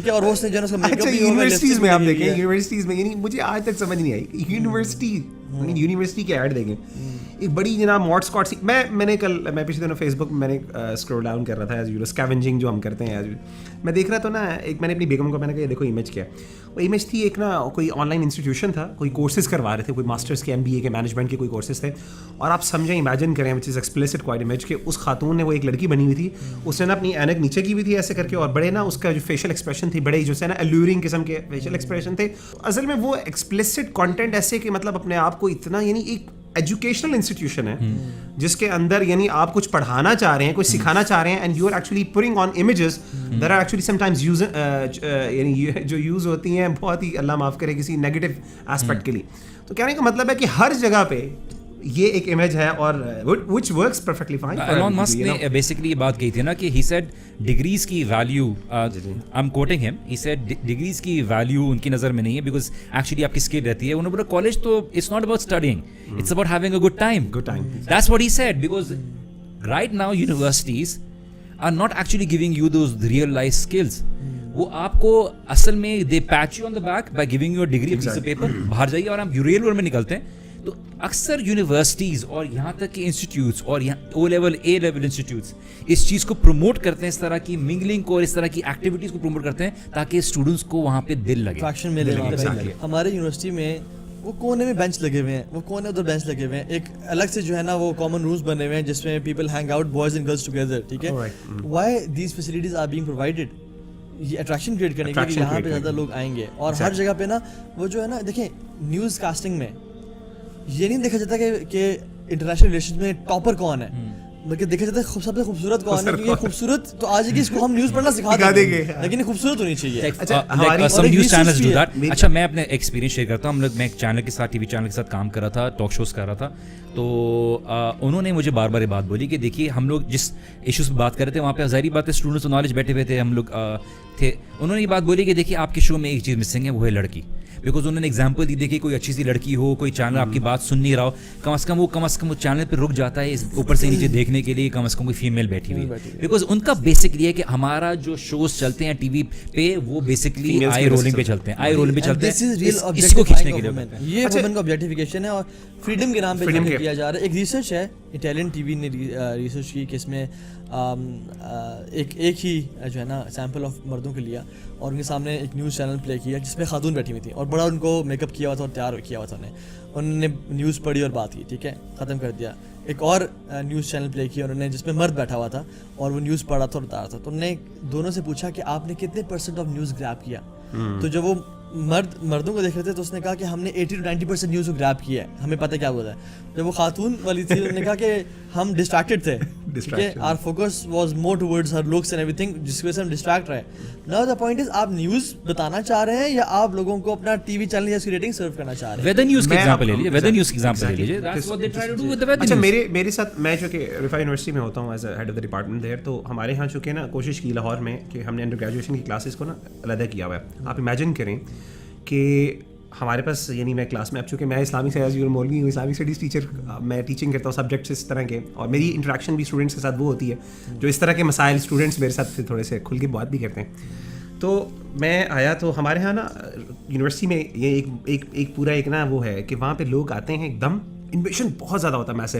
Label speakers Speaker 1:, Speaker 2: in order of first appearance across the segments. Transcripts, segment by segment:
Speaker 1: ٹھیک ہے, اور وہ اس نے جو ہے اس کا میک اپ بھی
Speaker 2: یونیورسٹیز میں آپ دیکھیں, یونیورسٹیز میں یعنی مجھے آج تک سمجھ نہیں آئی یونیورسٹی کے ایڈ دیکھیں, ایک بڑی جناب ماڈ اسکواڈ سی. میں نے کل میں پچھلے دنوں فیس بک میں نے اسکرول ڈاؤن کر رہا تھا ایز یو اسکیونجنگ جو ہم کرتے ہیں, میں دیکھ رہا تھا نا, ایک میں نے اپنی بیگم کو میں نے کہا دیکھو امیج کیا ہے, وہ امیج تھی ایک نا کوئی آن لائن انسٹیٹیوشن تھا, کوئی کورسز کروا رہے تھے, کوئی ماسٹرس کے MBA کے مینجمنٹ کے کوئی کورسز تھے, اور آپ سمجھیں امیجن کریں وچ از ایکسپلیسٹ کوائٹ امیج کہ اس خاتون نے, وہ ایک لڑکی بنی ہوئی تھی, اس نے نا اپنی اینک نیچے کی ہوئی تھی ایسے کر کے, اور بڑے نا اس کا جو فیشیل ایکسپریشن تھی بڑے جو ہے نا الورنگ قسم کے فیشیل ایکسپریشن تھے. اصل میں وہ ایکسپلیسٹ کانٹینٹ ایسے کہ مطلب اپنے آپ کو اتنا, یعنی ایک ایجوکیشنل انسٹیٹیوشن ہے جس کے اندر یعنی آپ کچھ پڑھانا چاہ رہے ہیں, کچھ سکھانا چاہ رہے ہیں, and you are actually putting on images that are actually sometimes use, یعنی جو یوز ہوتی ہیں بہت ہی اللہ معاف کرے کسی نیگیٹو ایسپیکٹ کے لیے. تو کہنے کا مطلب ہے کہ ہر جگہ پہ یہ ایک امیج ہے اور which works perfectly fine.
Speaker 3: Elon Musk نے بیسکلی یہ بات کہی تھی نا کہ he said ڈگریز کی value, I'm quoting him, he said degrees کی ویلیو ان کی نظر میں نہیں ہے بیکاز ایکچولی آپ کی اسکل رہتی ہے. انہوں نے بولا کالج تو it's not about studying, it's about having a good time. That's what he said, because right now universities are not actually giving you those real life skills. وہ آپ کو اصل میں they pat you on the back by giving you a degree, a piece of paper, باہر جائیے اور آپ real world میں نکلتے ہیں. تو اکثر یونیورسٹیز اور یہاں تک کہ انسٹیٹیوٹس اور یہاں او لیول اے لیول انسٹیٹیوٹس اس چیز کو پروموٹ کرتے ہیں, اس طرح کی منگلنگ کو اور اس طرح کی ایکٹیویٹیز کو پروموٹ کرتے ہیں تاکہ اسٹوڈنٹس کو وہاں پہ دل لگے,
Speaker 1: اٹریکشن ملے. ہمارے یونیورسٹی میں وہ کونے میں بینچ لگے ہوئے ہیں, وہ کونے ادھر بینچ لگے ہوئے ہیں, ایک الگ سے جو ہے نا وہ کامن رومز بنے ہوئے ہیں جس میں people hang out, boys and girls together. ٹھیک ہے, why these facilities are being provided, یہ اٹریکشن کریٹ کرنے کے لیے یہاں پہ زیادہ لوگ آئیں گے. اور ہر جگہ پہ نا وہ جو ہے نا دیکھیں نیوز کاسٹنگ میں یہ نہیں دیکھا جاتا کہ انٹرنیشنل ریلیشنز میں ٹاپر کون ہے, بلکہ دیکھا جاتا ہے سب سے خوبصورت کون ہے, کیونکہ خوبصورت تو آج کی اس کو ہم نیوز پڑھنا سکھا دیں گے, لیکن خوبصورت ہونی چاہیے.
Speaker 3: اچھا میں اپنے ایکسپیرینس شیئر کرتا ہوں. میں ایک چینل کے ساتھ, ٹی وی چینل کے ساتھ کام کر رہا تھا, ٹاک شوز کر رہا تھا, تو انہوں نے مجھے بار بار یہ بات بولی کہ دیکھیے ہم لوگ جس ایشوز پہ بات کر رہے تھے وہاں پہ ظاہری بات ہے اسٹوڈنٹس نالج بیٹھے ہوئے تھے, ہم لوگ تھے. انہوں نے یہ بات بولی کہ دیکھیے آپ کے شو میں ایک چیز مسنگ ہے, وہ ہے لڑکی. بیکاز انہوں نے ایگزامپل دی, دیکھیے کوئی اچھی سی لڑکی ہو, کوئی چینل آپ کی بات سن نہیں رہا ہو, کم از کم وہ چینل پہ رک جاتا ہے اوپر سے نیچے دیکھنے کے لیے, کم از کم کوئی فیمیل بیٹھی ہوئی ہے. بیکاز ان کا بیسکلی ہے کہ ہمارا جو شوز چلتے ہیں ٹی وی پہ وہ بیسکلی آئی رولنگ پہ چلتے ہیں, آئی رولنگ پہ چلتے ہیں, اس کو کھینچنے کے لیے.
Speaker 1: یہ وومن کا آبجیکٹیفیکیشن ہے اور فریڈم کے نام پہ کیا جا رہا ہے. ایک ریسرچ ہے, اٹیلین ٹی وی نے ریسرچ کی کہ اس میں ایک ہی جو ہے نا سیمپل آف مردوں کے لیا اور ان کے سامنے ایک نیوز چینل پلے کیا جس میں خاتون بیٹھی ہوئی تھی اور بڑا ان کو میک اپ کیا ہوا تھا اور تیار کیا ہوا تھا. انہوں نے نیوز پڑھی اور بات کی, ٹھیک ہے, ختم کر دیا. ایک اور نیوز چینل پلے کیا انہوں نے جس میں مرد بیٹھا ہوا تھا اور وہ نیوز پڑھا تھا اور بتا رہا تھا. تو انہوں نے دونوں سے پوچھا کہ آپ نے کتنے % آف نیوز گریب کیا. تو جب وہ مردوں کو دیکھ رہے تھے تو اس نے کہا کہ ہم نے 80 to 90% نیوز کو گریب کیا ہے, ہمیں پتہ کیا ہوتا ہے. جب وہ خاتون والی تھی انہوں نے کہا کہ ہم ڈسٹریکٹڈ تھے, ٹھیک ہے, are focus was more towards Hare looks and ایوری تھنگ, جس کی وجہ سے ہم ڈسٹریکٹ رہے. ناؤ دا پوائنٹ از آپ نیوز بتانا چاہ رہے ہیں یا آپ لوگوں کو اپنا ٹی وی چینل یا اس کی ریٹنگ سرو کرنا چاہ رہے ہیں.
Speaker 3: ویدر نیوز کی ایگزامپل لے لیجیے, ویدر نیوز کی ایگزامپل لے لیجیے. That's what they try to do with the weather.
Speaker 2: اچھا میرے ساتھ, میں جو کہ رفاع یونیورسٹی میں ہوتا ہوں as a head of the department there, تو ہمارے یہاں چونکہ نا کوشش کی لاہور میں کہ ہم نے انڈر گریجویشن کی کلاسز کو نا علیحدہ کیا ہوا ہے. آپ امیجن کریں کہ ہمارے پاس, یعنی میں کلاس میں, اب چونکہ میں اسلامک اسٹڈیز مولوی ہوں, اسلامک اسٹڈیز ٹیچر, میں ٹیچنگ کرتا ہوں سبجیکٹس اس طرح کے, اور میری انٹریکشن بھی اسٹوڈنٹس کے ساتھ وہ ہوتی ہے جو اس طرح کے مسائل اسٹوڈنٹس میرے ساتھ تھوڑے سے کھل کے بات بھی کرتے ہیں. تو میں آیا تو ہمارے یہاں نا یونیورسٹی میں یہ ایک پورا ایک نا وہ ہے کہ وہاں پہ لوگ آتے ہیں, ایک دم انویشن بہت زیادہ ہوتا ہے میسو,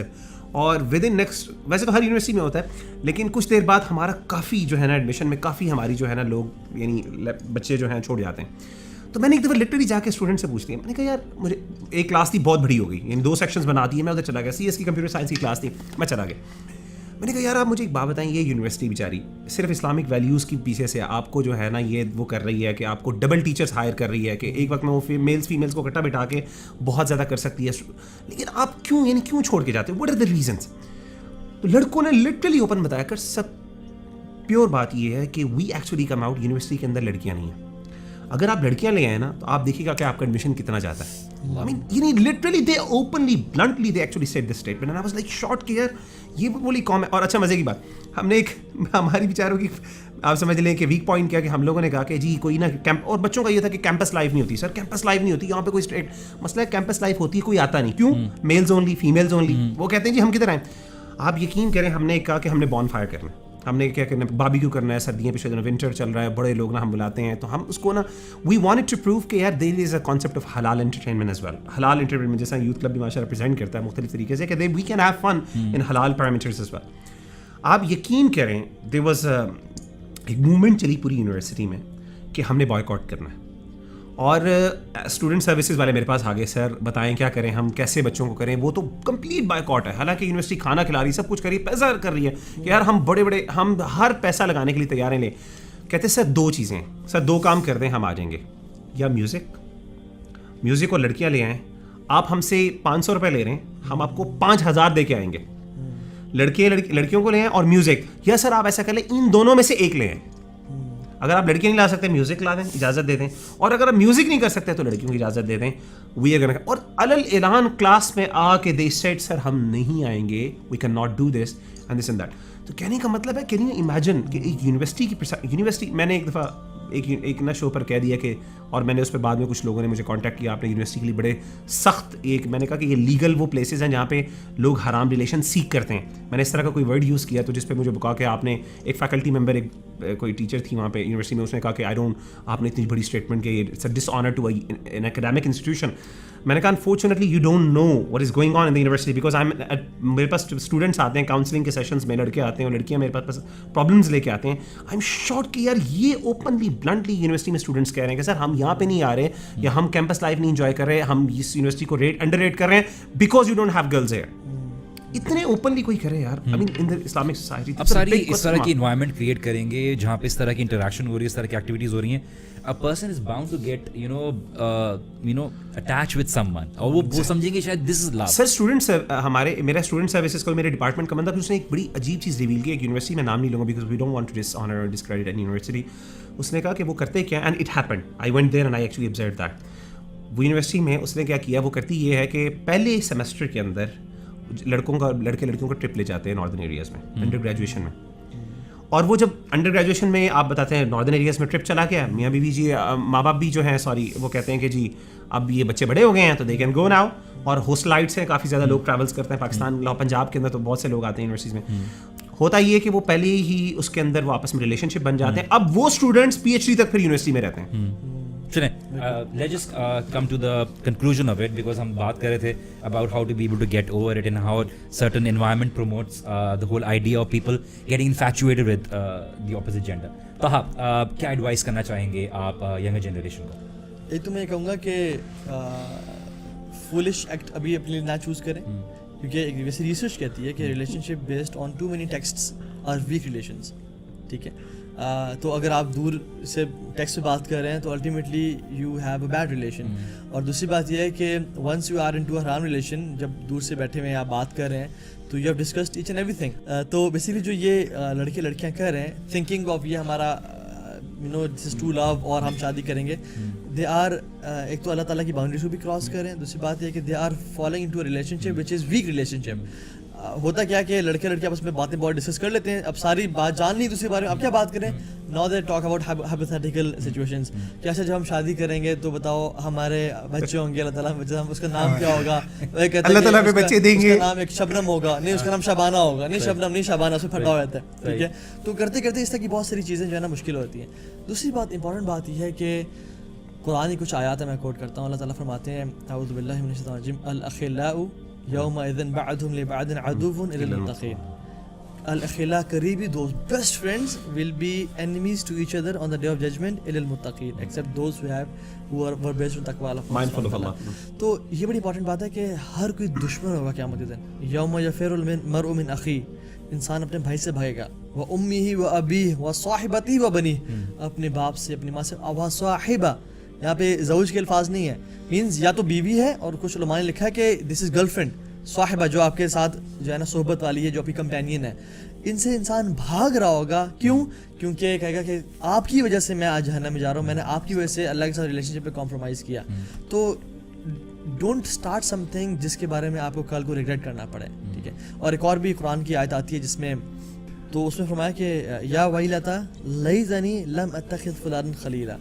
Speaker 2: اور ود ان نیکسٹ, ویسے تو ہر یونیورسٹی میں ہوتا ہے لیکن کچھ دیر بعد ہمارا کافی جو ہے نا ایڈمیشن میں کافی ہماری جو ہے نا لوگ یعنی بچے جو ہیں چھوڑ جاتے ہیں. تو میں نے ایک دفعہ لٹرلی جا کے اسٹوڈنٹ سے پوچھ لیا, میں نے کہا یار مجھے ایک کلاس تھی بہت بڑی ہو گئی, یعنی 2 سیکشنز بنا دی, میں ادھر چلا گیا, CS کی کمپیوٹر سائنس کی کلاس تھی, میں چلا گیا. میں نے کہا یار آپ مجھے ایک بات بتائیں, یہ یونیورسٹی بیچاری صرف اسلامک ویلیوز کی پیچھے سے آپ کو جو ہے نا یہ وہ کر رہی ہے کہ آپ کو ڈبل ٹیچرس ہائر کر رہی ہے کہ ایک وقت میں وہ میلس فیمیلس کو اکٹھا بٹھا کے بہت زیادہ کر سکتی ہے, لیکن آپ کیوں چھوڑ کے جاتے ہو, واٹ آر دا ریزنس. تو لڑکوں نے لٹرلی اوپن بتایا کر, سب پیور بات یہ ہے کہ we actually come out, university کے اندر لڑکیاں نہیں ہیں. اگر آپ لڑکیاں لے آئے نا تو آپ دیکھیے گا کہ آپ کا ایڈمیشن کتنا جاتا ہے. I mean, literally they openly, bluntly they actually said this statement and I was like shocked کہ یار یہ بولی قوم ہے. اور اچھا مزے کی بات, ہم نے ایک ہماری بیچاروں کی آپ سمجھ لیں کہ ویک پوائنٹ کیا کہ ہم لوگوں نے کہا کہ جی کوئی نا کیمپ, اور بچوں کا یہ تھا کہ کیمپس لائف نہیں ہوتی. سر کیمپس لائف نہیں ہوتی یہاں پہ, کوئی اسٹریٹ مسئلہ ہے, کیمپس لائف ہوتی ہے, کوئی آتا نہیں. کیوں؟ Males only, females only. وہ کہتے ہیں جی ہم کدھر آئیں. آپ یقین کریں ہم نے کہا کہ ہم نے بون فائر کرنا, ہم نے کیا کرنا ہے, باربیکیو کرنا ہے, سردیاں پچھلے دنوں ونٹر چل رہا ہے, بڑے لوگ نا ہم بلاتے ہیں, تو ہم اس کو نا وی وانٹڈ ٹو پروو کہ یار دیر از اے کانسیپٹ آف حلال انٹرٹینمنٹ ایز ویل. حلال انٹرٹینمنٹ جیسا یوتھ کلب بھی ماشاء اللہ ریپرزینٹ کرتا ہے مختلف طریقے سے, کہ وی کین ہیو فن ان حلال پیرامیٹرز ایز ویل. آپ یقین کریں دیر واز ایک موومنٹ چلی پوری یونیورسٹی میں کہ ہم نے بائیکاٹ کرنا ہے, اور اسٹوڈنٹ سروسز والے میرے پاس آ گئے, سر بتائیں کیا کریں, ہم کیسے بچوں کو کریں. وہ تو کمپلیٹ بائیکاٹ ہے, حالانکہ یونیورسٹی کھانا کھلا رہی, سب کچھ کر رہی ہے, پیسہ کر رہی ہے کہ یار ہم بڑے ہم ہر پیسہ لگانے کے لیے تیار ہیں. لے کہتے سر 2 چیزیں, سر 2 کام کر دیں ہم آ جائیں گے, یا میوزک اور لڑکیاں لے آئیں. آپ ہم سے 500 روپے لے رہے ہیں, ہم آپ کو 5000 دے کے آئیں گے. لڑکیوں کو لے آئیں اور میوزک, یا سر آپ ایسا کر لیں ان دونوں میں سے ایک لے آئیں. اگر آپ لڑکیاں نہیں لا سکتے میوزک لا دیں, اجازت دے دیں, اور اگر آپ میوزک نہیں کر سکتے تو لڑکیوں کی اجازت دے دیں. وی اگر اور علل اعلان کلاس میں آ کے دے سیڈ سر ہم نہیں آئیں گے, we can not do this and this and that. تو کہنے کا مطلب ہے, کین یو امیجن کہ ایک یونیورسٹی میں نے ایک دفعہ ایک نا شو پر کہہ دیا کہ, اور میں نے اس پہ بعد میں کچھ لوگوں نے مجھے کانٹیکٹ کیا, آپ نے یونیورسٹی کے لیے بڑے سخت ایک, میں نے کہا کہ یہ لیگل وہ پلیسز ہیں جہاں پہ لوگ حرام ریلیشن سیکھ کرتے ہیں. میں نے اس طرح کا کوئی ورڈ یوز کیا, تو جس پہ مجھے کہا کہ آپ نے, ایک فیکلٹی ممبر, ایک کوئی ٹیچر تھی وہاں پہ یونیورسٹی میں, اس نے کہا کہ آپ نے اتنی بڑی اسٹیٹمنٹ کہ it's a dishonour to an academic institution. میں نے کہا unfortunately you don't know what is going on in the university, because میرے پاس اسٹوڈنٹس آتے ہیں کاؤنسلنگ کے سیشنس میں, لڑکے آتے ہیں اور لڑکیاں میرے پاس پرابلمس لے کے آتے ہیں. آئی ایم شاکڈ کہ یار یہ اوپنلی بلنٹلی یونیورسٹی میں اسٹوڈنٹس کہہ رہے ہیں کہ سر ہم یہاں پہ نہیں آ رہے, یا ہم کیمپس لائف نہیں انجوائے کر رہے, ہم اس یونیورسٹی کو انڈر ریٹ کر رہے ہیں because you don't have girls here. اتنے اوپنلی کوئی کرے یار, آئی مین ان دی اسلامک سوسائٹی.
Speaker 3: اب ساری اس طرح کی انوائرمنٹ کریٹ کریں گے جہاں پہ اس طرح کی انٹریکشن ہو رہی ہے, اس طرح کی ایکٹیویٹیز ہو رہی ہیں. A person is bound to get attached with someone, اور وہ سمجھیں گے شاید this is love.
Speaker 2: Sir students میرا اسٹوڈنٹ سروسز کا میرے ڈپارٹمنٹ کا بندہ, اس نے ایک بڑی عجیب چیز ریویل کی. ایک یونیورسٹی میں نام نہیں لوں گا because we don't want to dishonour اور ڈسکریڈٹ اینی یونیورسٹی. اس نے کہا کہ وہ کرتے کیا, and it happened, I went there and I actually observed that. وہ یونیورسٹی میں اس نے کیا کیا, وہ کرتی یہ ہے کہ پہلے سیمسٹر کے اندر لڑکیوں کا ٹرپ لے جاتے ہیں ناردرن ایریاز میں انڈر گریجویشن میں. اور وہ جب انڈر گریجویشن میں آپ بتاتے ہیں ناردرن ایریاز میں ٹرپ چلا گیا, میاں بیوی جی, ماں باپ بھی جو ہیں وہ کہتے ہیں کہ جی اب یہ بچے بڑے ہو گئے ہیں تو دے کین گو ناؤ. اور ہوسٹلائٹس ہیں, کافی زیادہ لوگ ٹریولس کرتے ہیں پاکستان, پنجاب کے اندر تو بہت سے لوگ آتے ہیں یونیورسٹیز میں. ہوتا یہ کہ وہ پہلے ہی اس کے اندر وہ آپس میں ریلیشن شپ بن جاتے ہیں. اب وہ اسٹوڈنٹس PhD تک پھر یونیورسٹی میں رہتے ہیں.
Speaker 3: چلیں let's just come to the conclusion of it, because ہم بات کر رہے تھے about how to be able to get over it and how certain environment promotes the whole idea of people getting infatuated with the opposite gender. تو آپ کیا advice کرنا چاہیں گے آپ ینگر جنریشن کو؟
Speaker 1: ایک تو میں کہوں گا کہ فولش ایکٹ ابھی اپنے لیے نہ چوز کریں, کیونکہ ایک ویسے ریسرچ کہتی ہے کہ relationship based on too many texts are weak relations. ٹھیک ہے, تو اگر آپ دور سے ٹیکسٹ پہ بات کر رہے ہیں تو ultimately you have a bad relation. اور دوسری بات یہ ہے کہ once you are in to a حرام ریلیشن, جب دور سے بیٹھے ہوئے آپ بات کر رہے ہیں تو you have discussed each and ایوری تھنگ. تو بیسیکلی جو یہ لڑکے لڑکیاں کر رہے ہیں تھنکنگ آف یہ ہمارا دس از ٹو لو اور ہم شادی کریں گے, دے آر ایک تو اللہ تعالیٰ کی باؤنڈریز کو بھی کراس کر رہے ہیں. دوسری بات یہ کہ they are following in to a relationship which is weak relationship. ہوتا کیا کہ لڑکے لڑکیاں آپس میں باتیں بہت ڈسکس کر لیتے ہیں, اب ساری بات جان نہیں دوسرے بارے میں, اب کیا بات کریں. Now they talk about hypothetical situations, کہ اچھا جب ہم شادی کریں گے تو بتاؤ ہمارے بچے ہوں گے, اللہ تعالیٰ اس کا نام کیا ہوگا,
Speaker 2: اللہ تعالیٰ پہ بچے دیں گے,
Speaker 1: اس کا نام ایک شبنم ہوگا, نہیں اس کا نام شبانہ ہوگا, نہیں شبنم نہیں شبانہ, اس میں پھٹا ہوا رہتا ہے. ٹھیک ہے, تو کرتے کرتے اس طرح کی بہت ساری چیزیں جو ہے نا مشکل ہوتی ہیں. دوسری بات امپورٹنٹ بات یہ ہے کہ قرآن کی کچھ آیات ہیں, میں کوٹ کرتا ہوں. اللہ تعالیٰ فرماتے ہیں اعوذ باللہ من الشیطان الرجیم, الاخلاء یومئذ بعضهم لبعض عدو الا المتقین. الاخلاء قریبی دوست, best friends will be enemies to each other on the day of judgment الا المتقین, except those who are based on taqwa of Allah. تو یہ بڑی امپورٹنٹ بات ہے کہ ہر کوئی دشمن ہوگا قیامت کے دن. یوم یفر المرء من اخیہ, انسان اپنے بھائی سے بھاگے گا. وامہ وابیہ وصاحبتہ وبنیہ, اپنے باپ سے اپنی ماں سے. وصاحبہ یہاں پہ زوج کے الفاظ نہیں ہے, مینز یا تو بیوی ہے, اور کچھ علماء نے لکھا ہے کہ دس از گرل فرینڈ. صاحبہ جو آپ کے ساتھ جو ہے نا صحبت والی ہے, جو آپ کی کمپینین ہے, ان سے انسان بھاگ رہا ہوگا. کیوں؟ کیونکہ کہے گا کہ آپ کی وجہ سے میں آج جہنم میں جا رہا ہوں, میں نے آپ کی وجہ سے اللہ کے ساتھ ریلیشن شپ پہ کمپرومائز کیا. تو ڈونٹ اسٹارٹ سم تھنگ جس کے بارے میں آپ کو کل کو ریگریٹ کرنا پڑے. ٹھیک ہے, اور ایک اور بھی قرآن کی آیت آتی ہے جس میں, تو اس میں فرمایا کہ یا ویلتا لیتنی لم اتخذ فلانا خلیلا,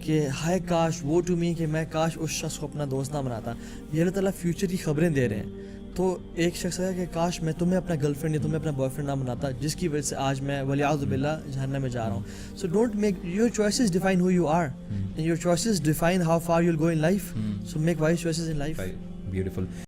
Speaker 1: کہ ہائے کاش وہ ٹو می, کہ میں کاش اس شخص کو اپنا دوست نہ بناتا. یہ اللہ تعالیٰ فیوچر کی خبریں دے رہے ہیں. تو ایک شخص ہے کہ کاش میں تمہیں اپنا گرل فرینڈ یا تمہیں اپنا بوائے فرینڈ نہ بناتا جس کی وجہ سے آج میں ولیعوذ باللہ جہنم میں جا رہا ہوں. So don't make your choices define who you are and your choices define how far you will go in life. So make wise choices in life.
Speaker 3: Beautiful.